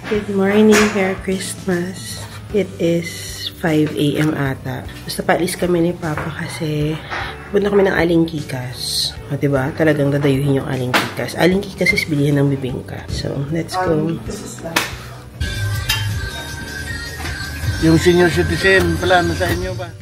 Good morning, Merry Christmas. It is 5 AM ata. Basta paalis kami ni Papa kasi punta kami ng Aling Kikas. O, diba? Talagang dadayuhin yung Aling Kikas. Aling Kikas is bilihan ng bibingka. So, let's go. Yung senior citizen pala, nasa inyo ba?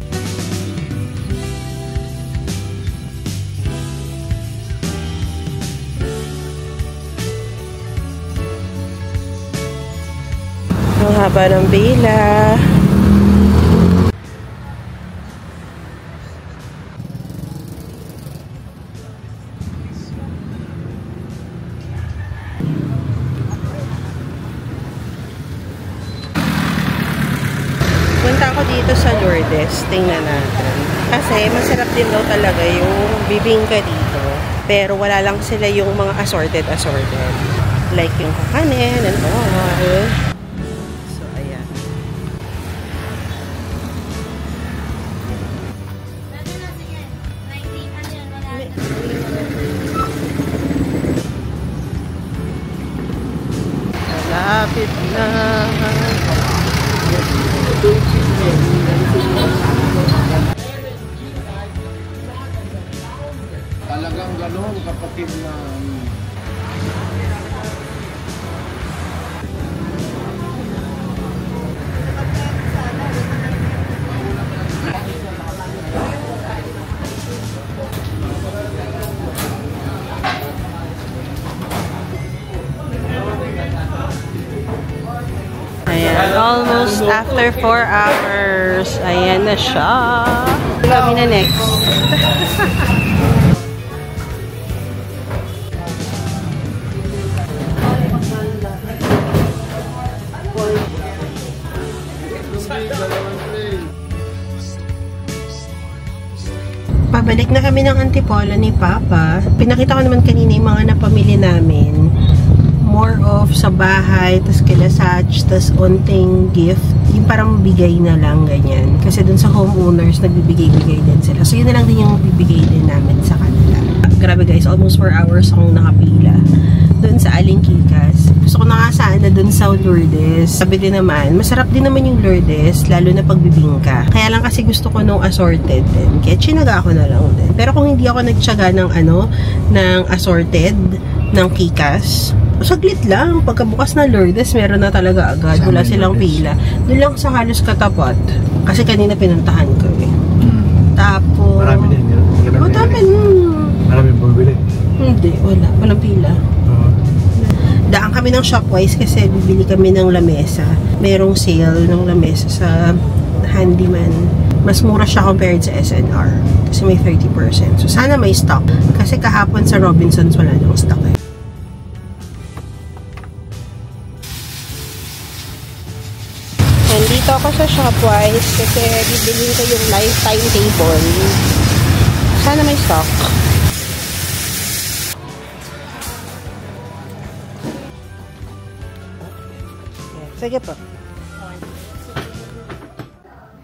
Ang haba ng bila. Punta ako dito sa Lourdes. Tingnan natin. Kasi masarap din daw talaga yung bibingka dito. Pero wala lang sila yung mga assorted. Like yung kakanin and all. Malapit na. Talagang gano'n, kapatid na. Ayan, almost after 4 hours. Ayan na siya. Kami na next. Pabalik na kami ng Antipolo ni Papa. Pinakita ko naman kanina yung mga napamili namin. More of sa bahay, tas kilasage, tas onting gift. Yung parang bigay na lang, ganyan. Kasi dun sa homeowners, nagbibigay-bigay din sila. So, yun na lang din yung bibigay din namin sa kanila. Grabe guys, almost 4 hours akong nakapila. Dun sa Aling Kikas. Gusto ko na nga sana dun sa Lourdes. Sabi din naman, masarap din naman yung Lourdes, lalo na pagbibingka. Kaya lang kasi gusto ko nung assorted din. Kaya chinaga ako na lang din. Pero kung hindi ako nagtsaga ng ng assorted, ng Kikas, saglit lang. Pagkabukas na Lourdes, meron na talaga agad. Wala silang pila. Doon lang sa halos katapat. Kasi kanina pinuntahan ko eh. Tapos, Marami din yun. Marami bumibili. Hindi, wala. Walang pila. Daan kami ng Shopwise kasi bibili kami ng lamesa. Merong sale ng lamesa sa Handyman. Mas mura siya compared sa SNR. Kasi may 30%. So, sana may stock. Kasi kahapon sa Robinsons wala nang stock eh. Nandito ako sa Shopwise kasi bibilhin ko yung lifetime table. Sana may stock. Sige po.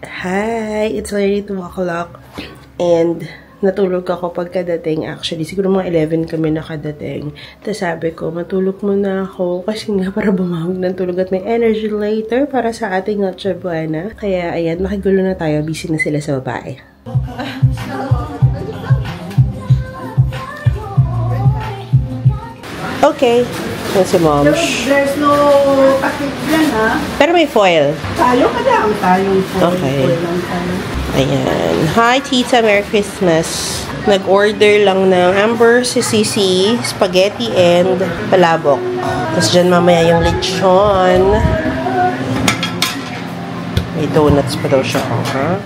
Hi! It's already 2 o'clock and natulog ako pagkadating. Actually, siguro mga 11 kami nakadating. Tapos sabi ko, matulog muna ako kasi nga para bumawag ng tulog at may energy later para sa ating Noche Buena. Kaya ayan, makigulo na tayo. Busy na sila sa babae. Okay. Yan si Mom. There's no package dyan, ha? Pero may foil. Tayo ka lang. Tayong foil. Okay. Foil lang tayo. Ayan. Hi, Tita. Merry Christmas. Nag-order lang ng Amber, sisisi, spaghetti, and palabok. Tapos dyan mamaya yung lechon. May donuts pa daw siya. Ha?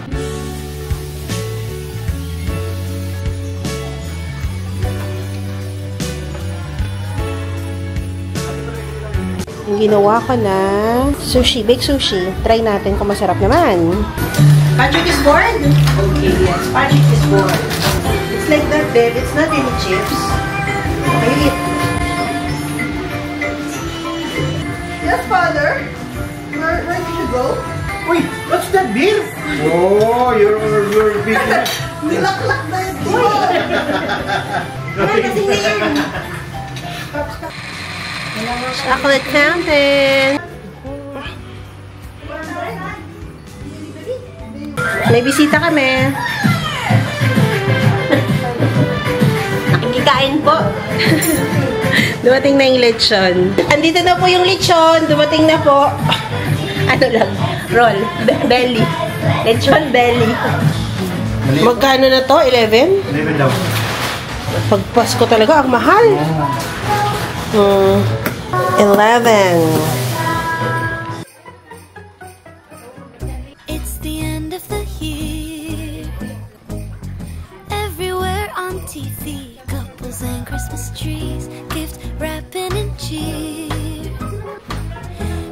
Yung ginawa ko na sushi, baked sushi. Try natin kung masarap naman. Patrick is bored? Okay, yes. Patrick is bored. It's like that, babe. It's not any chips. Okay. Yes, Father. Where did you go? Wait, what's that beer? Oh, you're big. Nilaklak na yun. Ay, kasi ngayon. Chocolate fountain. May bisita kami. Nakikikain po. Dumating na yung lechon. Andito na po yung lechon. Dumating na po. Ano lang? Roll. Belly. Lechon belly. Magkano na to? 11? 11 daw. Pagpasko talaga, ang mahal. 11. It's the end of the year. Everywhere on TV, couples and Christmas trees, gift wrapping and cheer.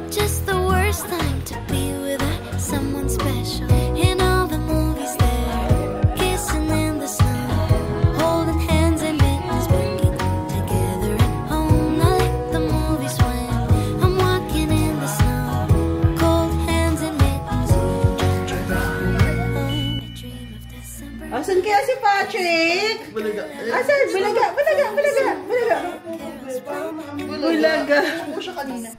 Just the worst time to be without someone special. In all the movies there, kissing in the snow, holding hands and mittens, bringing together at home. I like the movies when I'm walking in the snow, cold hands and mittens. I dream of December. Asan kaya si Patrick? Asan? Bulaga. Bulaga. Ako siya kanina.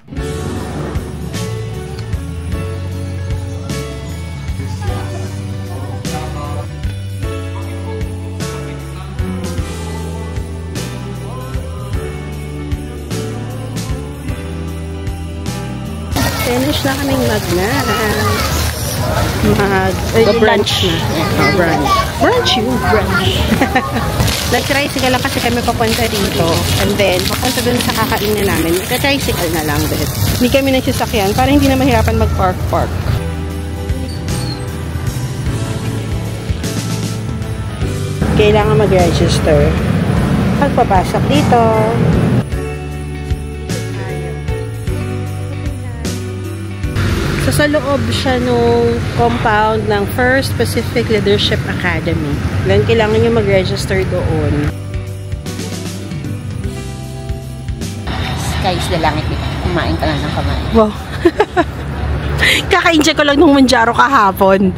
Finish na kaming mag-brunch na. Brunch yun. Nag-tricycle lang kasi kami papunta dito. And then, papunta dun sa kakainin namin. Nag-tricycle na lang din. Hindi kami nagsasakyan para hindi na mahirapan mag-park. Kailangan mag-register. Pagpapasok dito. So, sa loob siya nung compound ng First Pacific Leadership Academy. Then, kailangan nyo mag-register doon. Sky's the langit dito. Kumain ka lang ng kamay. Wow. Kaka-enjoy ko lang nung Manjaro kahapon.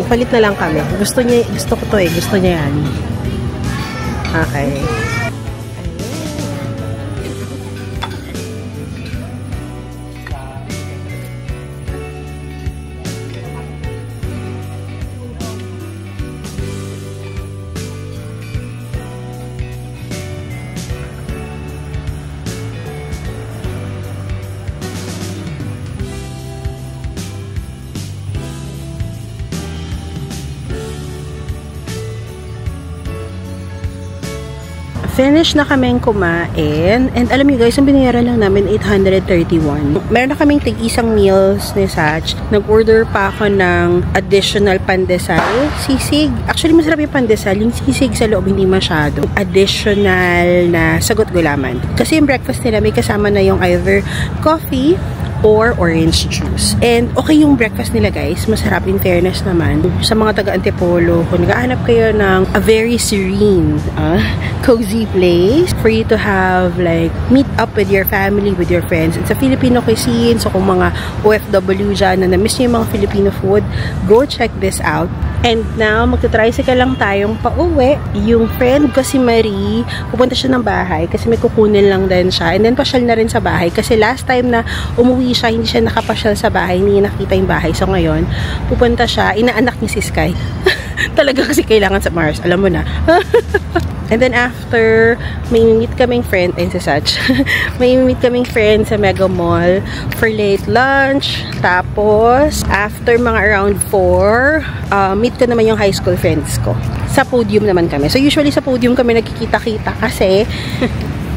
Palit na lang kami. Gusto ko to eh. Gusto niya yan. Okay. Finish na kaming kumain. And alam niyo guys, ang binayaran lang namin 831. Meron na kaming tig-isang meals ni Sach. Nag-order pa ako ng additional pandesal. Sisig. Actually, masarap yung pandesal. Yung sisig sa loob, hindi masyado. Additional na sagot gulaman. Kasi yung breakfast nila, may kasama na yung either coffee or orange juice. And okay yung breakfast nila guys. Masarap in fairness naman. Sa mga taga-Antipolo, kung naghahanap kayo ng a very serene, cozy place for you to have like meet up with your family, with your friends. It's a Filipino cuisine. So kung mga OFW dyan na na-miss nyo yung mga Filipino food, go check this out. And now, magta-tricycle lang tayong pauwi. Yung friend ko si Marie, pupunta siya ng bahay kasi may kukunin lang din siya. And then, pasyal na rin sa bahay. Kasi last time na umuwi siya, hindi siya nakapasyal sa bahay, hindi nakita yung bahay. So, ngayon, pupunta siya, inaanak niya si Sky. Talaga kasi kailangan sa Mars. Alam mo na. And then after, may meet kaming friend, ayun si Sach. May meet kaming friend sa Mega Mall for late lunch. Tapos, after mga around 4, meet ko naman yung high school friends ko. Sa podium naman kami. So, usually sa podium kami nagkikita-kita kasi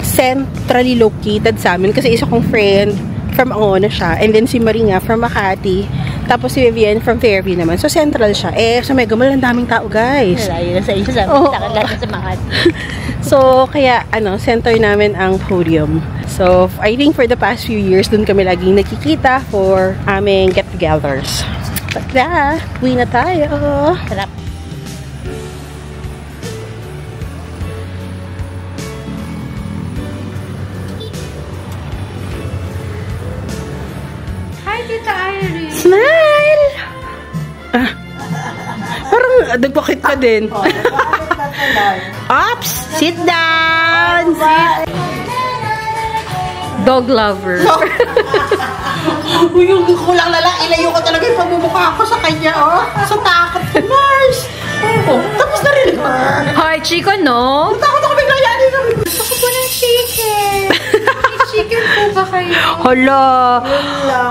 centrally located sa amin. Kasi isa kong friend from Angono siya. And then si Maria from Makati. Tapos si Vivian from Fairview naman. So, central siya. Sa Mega Mall, ang daming tao, guys. Layo na sa inyo sa sa Makati. So, kaya, center namin ang podium. So, I think for the past few years, dun kami laging nakikita for aming get-togethers. But uwi na tayo. Sarap. Nagpakit ka din. Ops! Sit down! Dog lover. Yung kulang na lang, ilayo ko talaga yung pagmumukha ko sa kanya, oh. Sa takot ko, Mars. Oh, tapos na rin. Hi, Chico, no? Takot ako bigla yan. Gusto ko ng chicken. May chicken po ba kayo? Hala.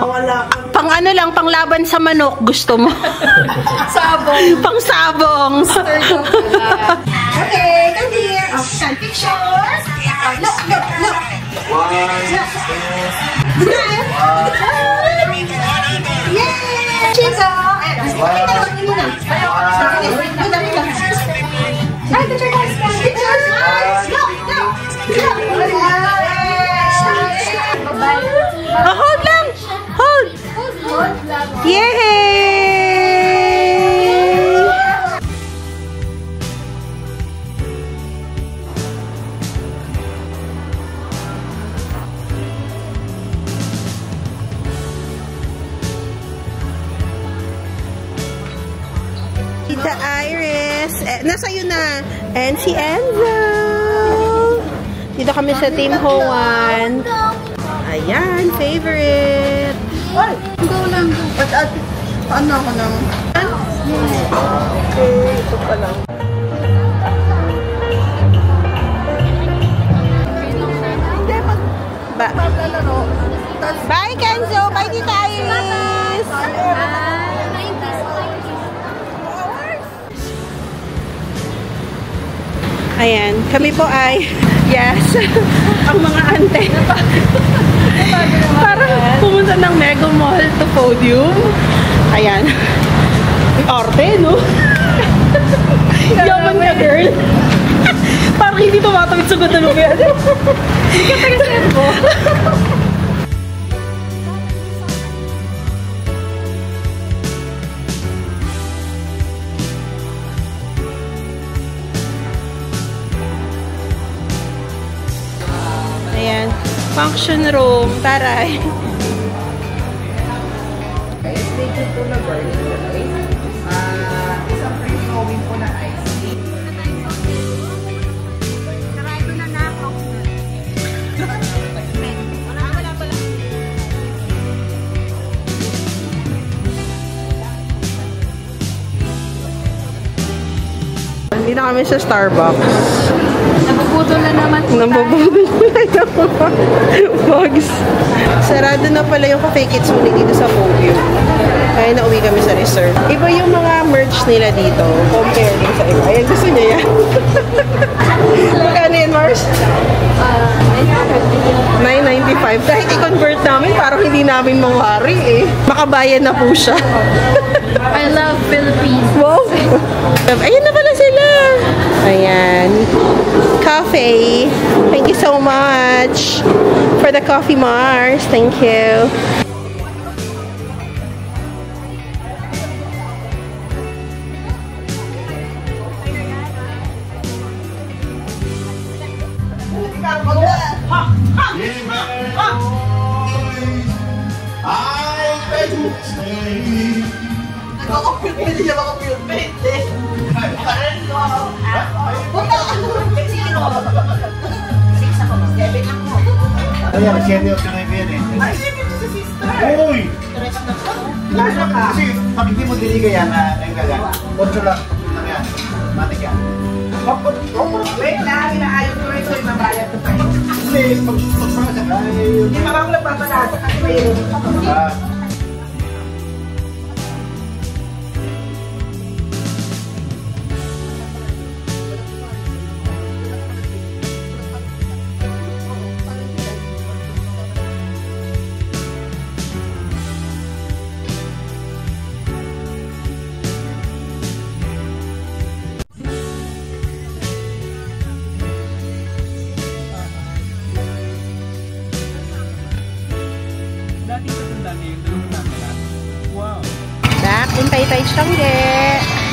Wala. Pang ano lang, pang laban sa manok, gusto mo. Sabong. Pang sabong. Okay, come here. Oh, stand pictures. Look. Yay! Chico! Hold lang! Hold! Yay! Tita Iris. Nasa'yo na. And si Enzo. Dito kami sa Team Hoan. Ayan, favorite. Ay, go lang. Paano ako nang? Okay, ito pa lang. Maglalaro. Bye, Kenzo! Bye, Tita Iris! Ayan, kami po ay, yes, ang mga ante. Parang pumunta ng Mega Mall to Podium. Ayan. Arte, no? Yaman ka, girl. Parang hindi tumatawid sa Guadalupe. Hindi ka taga-set mo. Ayan. Function room. Taray. Isang free flowing po na ice cream. Hindi na kami sa Starbucks. Nabubudol na naman. Nabubudol na yung bugs. Sarado na pala yung Cafe Kitsune dito sa Podium. Kaya nauwi kami sa resort. Iba yung mga merch nila dito. Compare din sa iba. Ayan, gusto niya yan. Magkano yun, Mars? 9.95. Kahit i-convert namin, parang hindi namin mangwari eh. Makabayan na po siya. I love Philippines. Wow! Ayan na pala sila! Ayan. Coffee. Thank you so much for the coffee, Mars. Thank you. Ayan, 7 o 9 yan eh. Ay, sipin sa sister. Uy! Kasi pag hindi mo diliga yan, nanggagan. 8 lang. Ano yan? Matik yan. Wait lang, inaayos ko rin sa'yo mabayad ko tayo. Hindi, pag-pasok ka. Hindi pa ako nagpapalasa kasi mayroon ako. Back in Taytay Changge.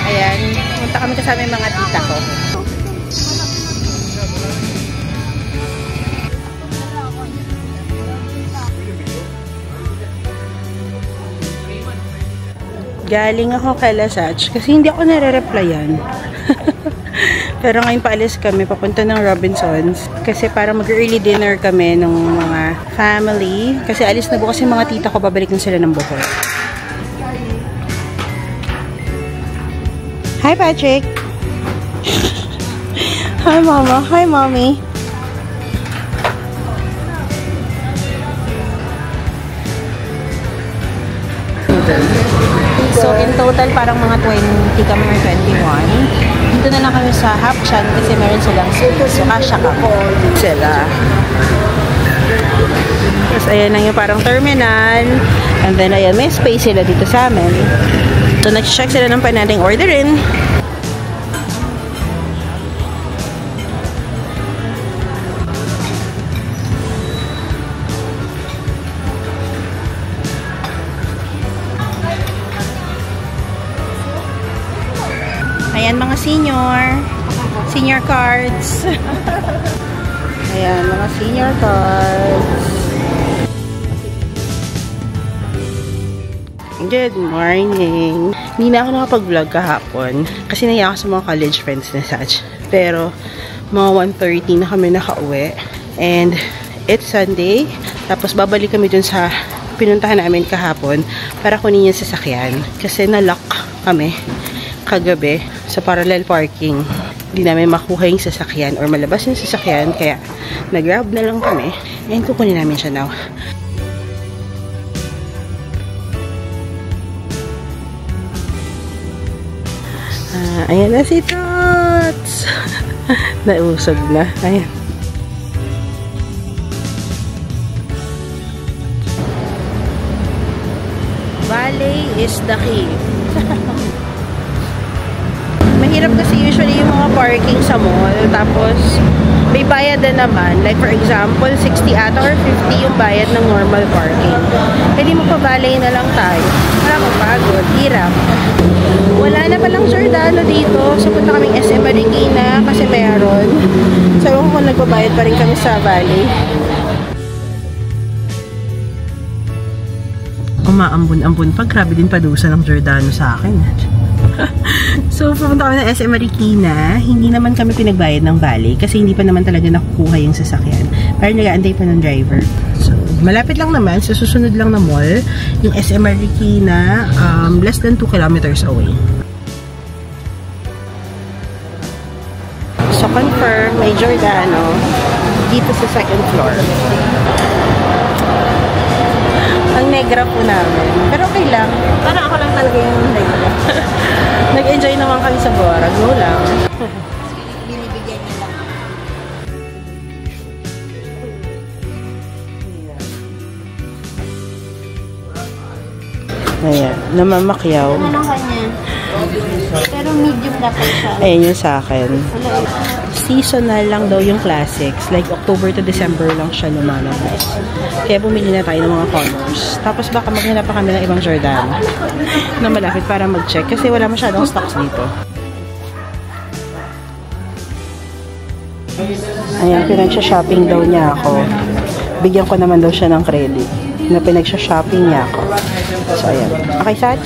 Ayan. Punta kami kasama yung mga tita ko. Galing ako kay Lasach kasi hindi ako nare-replyan. Pero ngayon paalis kami papunta ng Robinsons kasi para mag-early dinner kami ng mga family. Kasi alis na bukas yung mga tita ko, babalik na sila ng Bohol. Hi, Patrick! Hi, Mama! Hi, Mommy! So, in total, parang mga 20 kami or 21. Dito na lang kami sa Hapchan kasi meron silang space. So, kasya ka po sila. Tapos, ayan lang yung parang terminal. And then, ayan, may space sila dito sa amin. So, nag-check sila ng pa nating orderin. Ayan, mga senior cards. Ayan, mga senior cards. Good morning. Hindi na ako nakapag-vlog kahapon kasi naiya ako sa mga college friends na such. Pero mga 1:30 na kami nakauwi and it's Sunday. Tapos babalik kami dun sa pinuntahan namin kahapon para kunin yung sasakyan kasi na-lock kami kagabi sa parallel parking. Hindi namin makuha yung sasakyan or malabas yung sasakyan kaya nag-grab na lang kami and kukunin namin siya now. Ayan na si Tots! Nausog na. Ayan. Valley is the key. Mahirap kasi usually yung mga parking sa mall. Tapos, may bayad din naman. Like for example, 60 ata or 50 yung bayad ng normal parking. Pwede mo pa valet na lang tayo. Wala kong pagod. Hirap. Wala na palang Giordano dito. So, punta kaming SM Marikina kasi mayroon. Sabi ko kung nagbabayad pa rin kami sa valet. Umaambun-ambun pa. Grabe din padusa ng Giordano sa akin. So, pumunta kami ng SM Marikina. Hindi naman kami pinagbayad ng valet kasi hindi pa naman talaga nakukuha yung sasakyan. Pero nag-aantay pa ng driver. So, malapit lang naman. Sa susunod lang na mall. Yung SM Marikina, less than 2 kilometers away. So, confirm, may Giordano dito sa second floor. Ang negra po namin. Pero okay lang. Parang ako lang talaga yung negra. Nag-enjoy naman kami sa Bora. Go lang. Binibigyan niya lang. Ayan. Namamakyaw. Ano lang kanya? Pero medium dapat siya. Ayan yung sa akin. Seasonal lang daw yung classics. Like October to December lang siya lumalabas. Kaya bumili na tayo ng mga colors. Tapos baka maghanap pa kami ng ibang Giordano na malapit para mag-check. Kasi wala masyadong stocks dito. Ayan, pinagsha-shopping daw niya ako. Bigyan ko naman daw siya ng credit na pinagsha-shopping niya ako. So, ayan. Okay, Sach?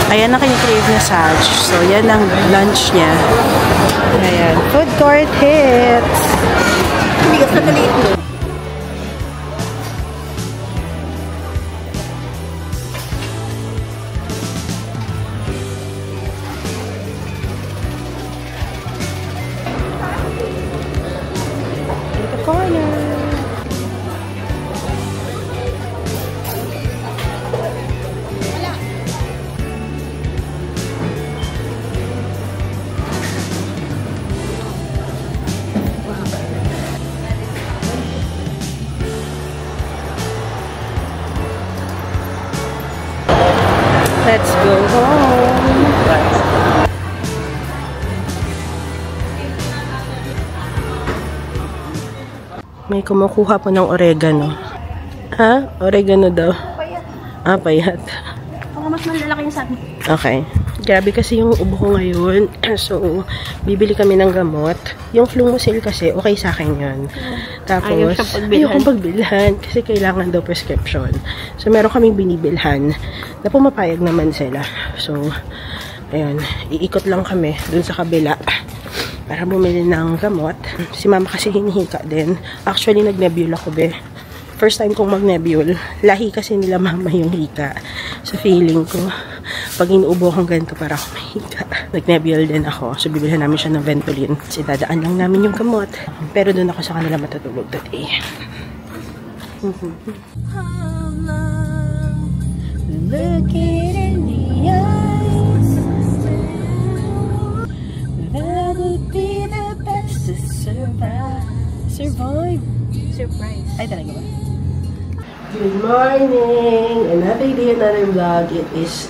Ayan na kanya-crave na Sach. So, yan ang lunch niya. Ayan. Food court hits! Hindi ka sa maliit mo. The corner. Let's go home. May kumukuha po ng oregano. Ha? Oregano daw. Payat. Ah, payat. Baka mas malalaki yung sabi. Okay. Grabe kasi yung ubo ko ngayon. So, bibili kami ng gamot. Yung Flumosil kasi, okay sa akin yun. Tapos, ayokong pagbilhan. Kasi kailangan daw prescription. So, meron kaming binibilhan na pumapayag naman sila. So, ayun, iikot lang kami dun sa kabila para bumili ng gamot. Si mama kasi hinihika din. Actually, nag-nebule ako, be. First time kong mag-nebule. Lahi kasi nila mama yung hika. So, feeling ko, pag inuubo akong ganito para ako mahika. Nag-nebule din ako. So, bibilhan namin siya ng Ventolin. Kasi dadaan lang namin yung gamot. Pero doon ako sa kanila matutulog today. Look it in the eyes. That would be the best to survive. Survive? Surprise. Ay, talaga ba? Good morning! Another day, another vlog. It is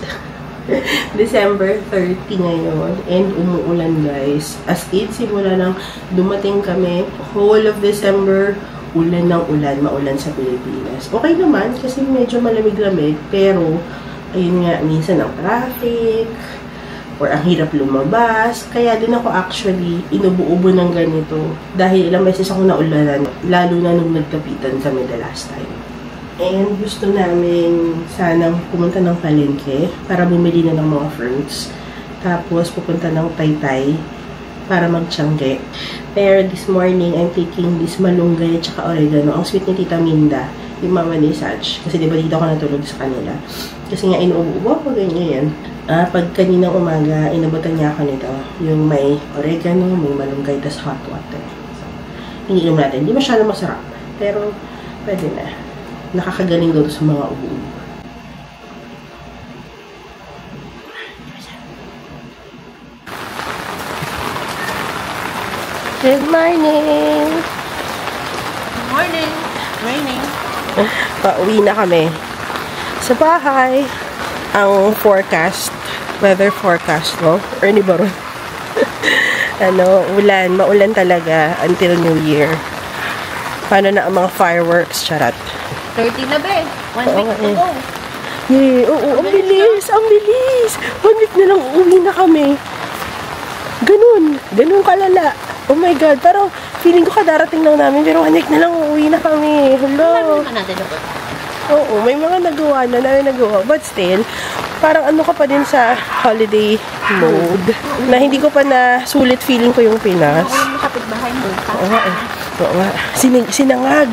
December 30 ngayon and umuulan, guys. As in, simula nang dumating kami, whole of December, ulan ng ulan, maulan sa Pilipinas. Okay naman kasi medyo malamig-lamig, pero ayun nga, minsan ang traffic or ang hirap lumabas. Kaya din ako actually inubo-ubo ng ganito dahil ilang beses ako naulanan, lalo na nung nagkapitan kami the last time. And gusto namin sanang pumunta ng palengke para bumili na ng mga fruits. Tapos pupunta ng Taytay para magtiyangge. Pero this morning, I'm taking this malunggay at saka oregano. Ang sweet ni Tita Minda, yung mama ni Saj. Kasi diba dito ako natulog sa kanila. Kasi nga inuubo ko, ganyan. Pag kaninang umaga, inabutan niya ako nito. Yung may oregano, may malunggay, tas hot water. So, iniinom natin. Hindi masyadong masarap. Pero, pwede na. Nakakagaling daw sa mga ubo. Good morning! Good morning! Raining. Pauwi na kami sa bahay. Ang forecast, weather forecast mo, Ernie Baron. Ulan, maulan talaga until New Year. Paano na ang mga fireworks? Charat. 30 na ba eh. 1 week to go. Yeah, oo, ang bilis, ang bilis. 1 week na lang, uwi na kami. Ganun kalala. Oh my God, pero feeling ko kadarating lang namin, pero 1 week na lang, uwi na kami. Hello. Oo, may mga nagawa na nagawa. But still, parang ano ka pa din sa holiday mode. Na hindi ko pa na sulit feeling ko yung Pinas. Yung kapitbahay mo. Oo nga eh. Oo nga. Sinangag.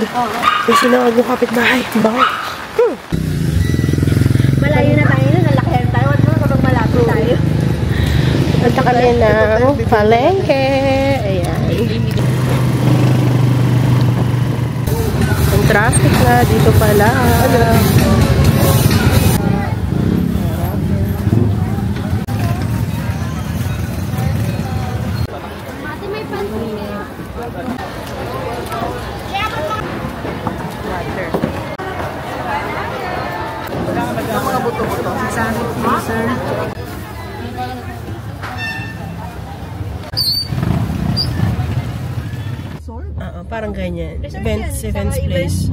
May sinangag yung kapitbahay. Bango. Malayo na tayo na. Nalakihan tayo. At mga kapag malapit tayo. Punta kami ng palengke. Ayan. Ang traffic na dito pala. Parang ganyan. Events place.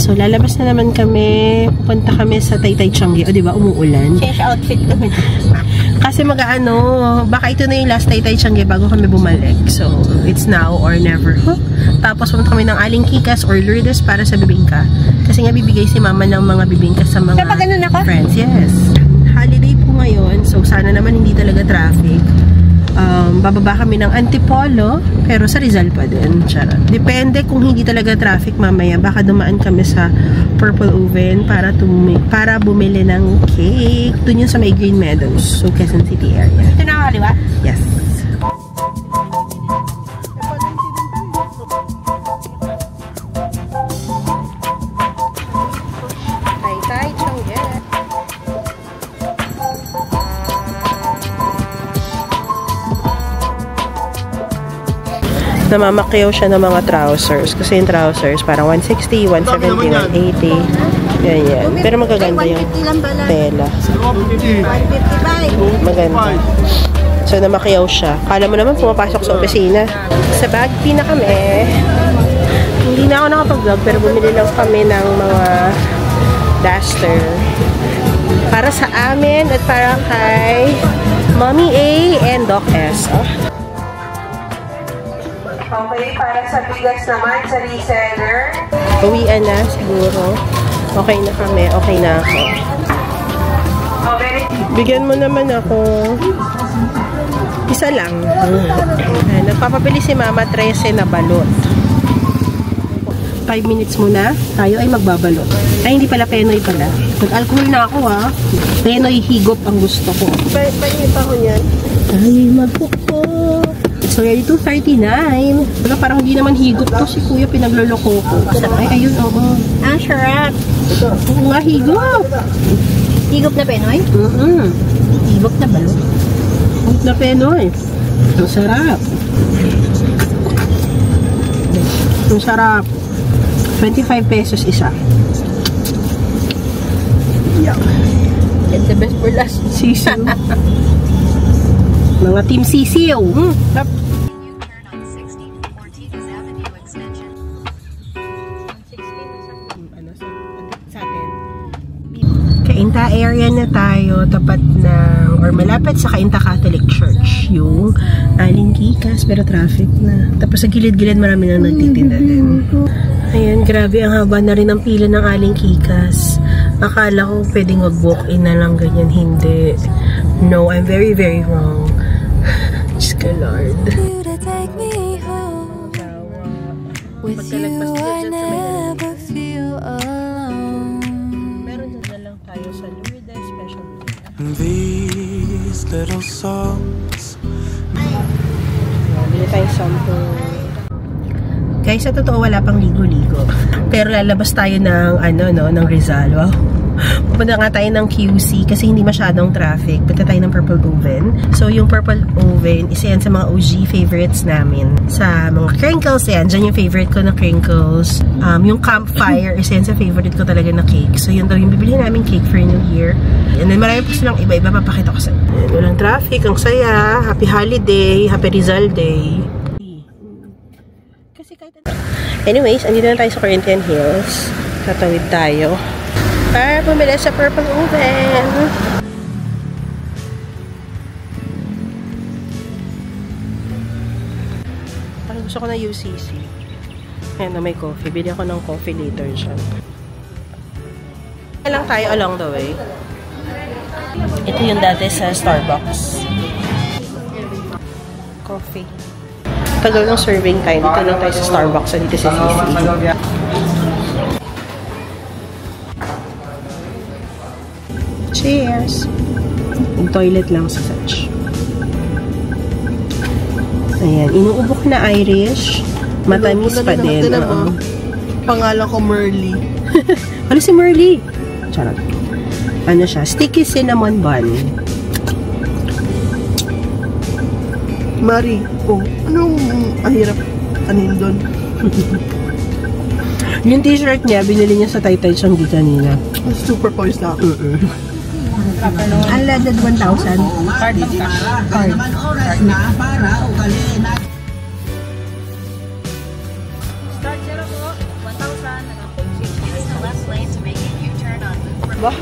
So, lalabas na naman kami. Punta kami sa Taytay Changi. O, diba? Umuulan. Change outfit kami. Kasi baka ito na yung last Taytay Changi bago kami bumalik. So, it's now or never. Tapos, pumunta kami ng Aling Kikas or Lourdes para sa bibingka. Kasi nga, bibigay si mama ng mga bibingka sa mga friends. Yes. Holiday po ngayon. So, sana naman hindi talaga traffic. Bababa kami ng Antipolo, pero sa Rizal pa din. Charot. Depende kung hindi talaga traffic mamaya. Baka dumaan kami sa Purple Oven para bumili ng cake. Doon yun sa may Green Meadows. So, Quezon City area. Ito na kaliwa? Yes. Taytay Changi. Namamakyaw siya ng mga trousers. Kasi yung trousers, parang 160, 170, 180. Ganyan. Pero magaganda yung tela. 155. Maganda. So, namakyaw siya. Kala mo naman pumapasok sa opisina. Sa Bagpi na kami. Hindi na ako nakapag-vlog, pero bumili lang kami ng mga duster. Para sa amin at para kay Mommy A and Doc S. Okay, para sa bigas naman sa reseller. Uwian na siguro. Okay na kami. Okay na ako. Bigyan mo naman ako. Isa lang. Nagpapabili si Mama 13 na balot. 5 minutes muna, tayo ay magbabalot. Ay, hindi pala Penoy pala. Nag-alcohol na ako ha. Penoy higop ang gusto ko. Pahingi pa ako niyan. Ay, magpukpok. So, ready to 39. Wala, parang hindi naman higop to. Si Kuya pinagloloko ko. Ay, ayun, oo. Ang sarap. Oo nga, higop. Higop na Penoy? Higop na balot. Higop na Penoy. Ang sarap. Ang sarap. 25 pesos isa. Yeah. It's the best for last. Sisiw. Mga team sisiw. Kainta area na tayo, tapat ng, or malapit sa Kainta Catholic Church, yung Aling Kikas, pero traffic na. Tapos sa gilid-gilid marami nang nagtitinda din. Ayan, grabe, ang haba na rin ang pila ng Aling Kikas. Akala ko pwedeng mag-walk-in na lang ganyan, hindi. No, I'm very, very wrong. Diyos ka, Lord. Pagkalagpas niya dyan sa meron dyan lang tayo sa Lourdes Special. These little songs. Bili tayo sample. Guys, sa totoo wala pang ligo-ligo. Pero lalabas tayo ng ng Rizal. Wow. Pupunta nga tayo ng QC kasi hindi masyadong traffic. Punta tayo ng Purple Oven. So, yung Purple Oven, isa yan sa mga OG favorites namin. Sa mga crinkles, yan. Diyan yung favorite ko na crinkles. Yung Campfire, isa yan sa favorite ko talaga na cake. So, yun daw yung bibili namin cake for New Year. And then, marami pa silang iba-iba. Papakita ko sa inyo. Walang traffic. Ang saya. Happy holiday. Happy Rizal Day. Anyways, andito na tayo sa Corinthian Hills. Tatawid tayo para bumili sa Purple Oven. Parang gusto ko na UCC. Ayan na may coffee. Bili ako ng coffee later dyan. Lang tayo along the way. Ito yung dati sa Starbucks. Coffee. Tagal ng serving time. Dito lang tayo sa Starbucks. Dito sa CC. Cheers! Yung toilet lang sa Satch. Ayan. Inuubok na Irish. Matamis pa din. Pangalan ko Merly. Ano si Merly? Charot. Ano siya? Sticky cinnamon bun. Mari, anong ahirap anin doon? Yung t-shirt niya, binili niya sa Taytay Changi kanina. Super poised na ako. Unleaded 1,000. Card. Start zero po, 1,000. Use the left lane to make a U-turn on. Ba?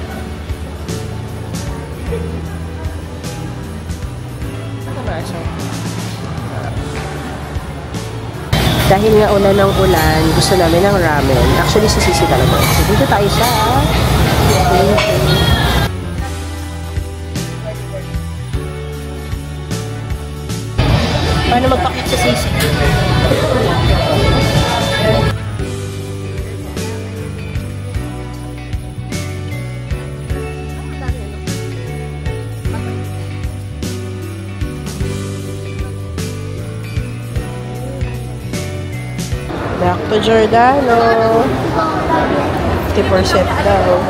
Dahil nga una ng ulan, gusto namin ng ramen. Actually, sisisi talaga. So, dito tayo sa paano magpakit sa sisi? Back to Giordano. 50% daw.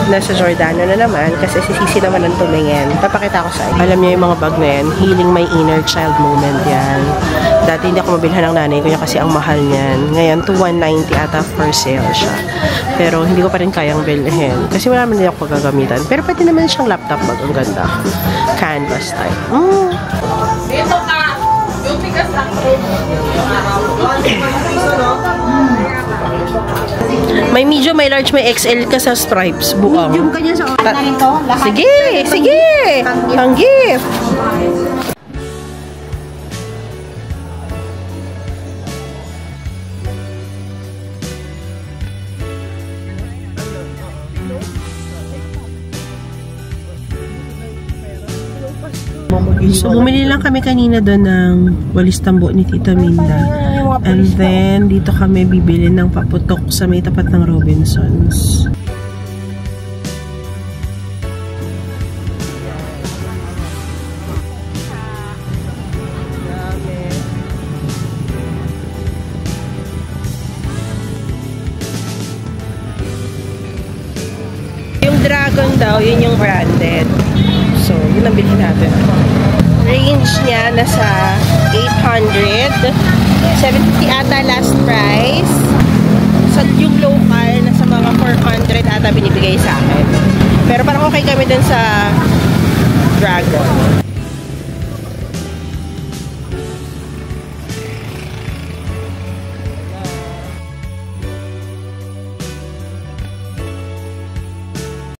Nasa Giordano na naman kasi si Sisi naman ang tumingin. Papakita ko sa inyo. Alam niyo yung mga bag na yan, healing my inner child moment yan. Dati hindi ako mabilhan ng nanay ko kasi ang mahal niyan. Ngayon, 2,190 ata for sale siya. Pero hindi ko pa rin kayang bilhin. Kasi wala naman din ako pagagamitan. Pero pwede naman siyang laptop bag. Ang ganda. Canvas type. Ito ka! Yung tigas lang. May medium, may may large, may XL ka sa stripes. Buang. Medium ka niya sa order na ito. Lahat. Sige, sige. Pang gift. So, bumili lang kami kanina doon ng walis tambo ni Tita Minda. And then, dito kami bibili ng paputok sa may tapat ng Robinsons. Yung Dragon daw, yun yung branded. So, yun ang bilhin natin. Range niya nasa 800. 750 ata last price. So, yung local, nasa mga 400 ata binibigay sa akin. Pero parang okay kami dun sa Dragon.